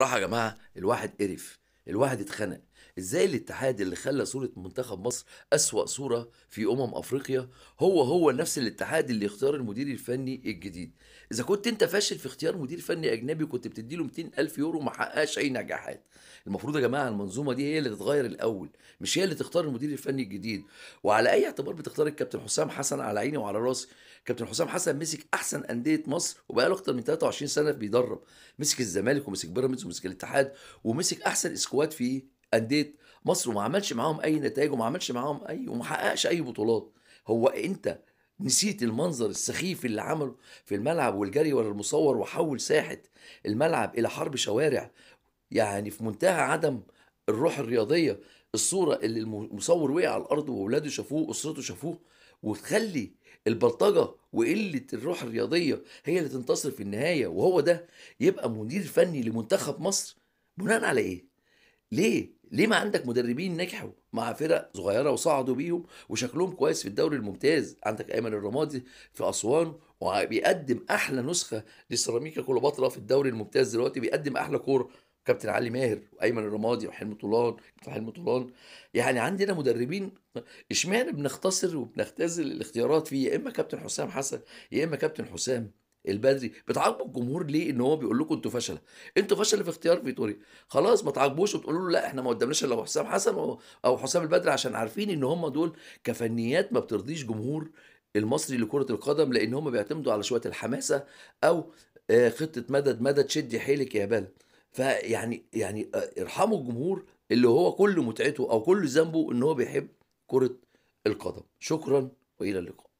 بصراحة يا جماعة الواحد قرف، الواحد اتخنق. ازاي الاتحاد اللي خلى صورة منتخب مصر أسوأ صورة في أفريقيا هو نفس الاتحاد اللي يختار المدير الفني الجديد؟ إذا كنت أنت فاشل في اختيار مدير فني أجنبي كنت بتديله 200 ألف يورو وما حققش أي نجاحات. المفروض يا جماعة المنظومة دي هي اللي تتغير الأول، مش هي اللي تختار المدير الفني الجديد. وعلى أي اعتبار بتختار الكابتن حسام حسن؟ على عيني وعلى راسي. كابتن حسام حسن مسك أحسن أندية مصر وبقاله أكتر من 23 سنة بيدرب. مسك الزمالك ومسك بيراميدز ومسك الاتحاد ومسك احسن اسكواد في انديه مصر وما عملش معاهم اي نتائج وما عملش معاهم اي وما حققش اي بطولات. هو انت نسيت المنظر السخيف اللي عمله في الملعب والجري ورا المصور وحول ساحه الملعب الى حرب شوارع؟ يعني في منتهى عدم الروح الرياضيه. الصوره اللي المصور وقع على الارض واولاده شافوه اسرته شافوه، وتخلي البلطجه وقله الروح الرياضيه هي اللي تنتصر في النهايه، وهو ده يبقى مدير فني لمنتخب مصر؟ بناء على ايه؟ ليه ما عندك مدربين نجحوا مع فرق صغيره وصعدوا بيهم وشكلهم كويس في الدوري الممتاز؟ عندك ايمن الرمادي في اسوان وبيقدم احلى نسخه لسيراميكا كليوباترا في الدوري الممتاز دلوقتي، بيقدم احلى كوره. كابتن علي ماهر وايمن الرمادي وحلمي طولان، كابتن حلمي طولان. يعني عندنا مدربين. اشمعنى بنختصر وبنختزل الاختيارات فيه يا اما كابتن حسام حسن يا اما كابتن حسام البدري؟ بتعاقبوا الجمهور ليه ان هو بيقول لكم انتوا فشله؟ انتوا فشل في اختيار فيتوريا. خلاص ما تعاقبوش وتقولوا له لا احنا ما قدامناش الا حسام حسن او حسام البدري، عشان عارفين ان هم دول كفنيات ما بترضيش جمهور المصري لكرة القدم، لان هم بيعتمدوا على شوية الحماسة او خطة مدد مدد شدي حيلك يا بلد. فيعني ارحموا الجمهور اللي هو كل متعته او كل ذنبه ان هو بيحب كرة القدم. شكرا والى اللقاء.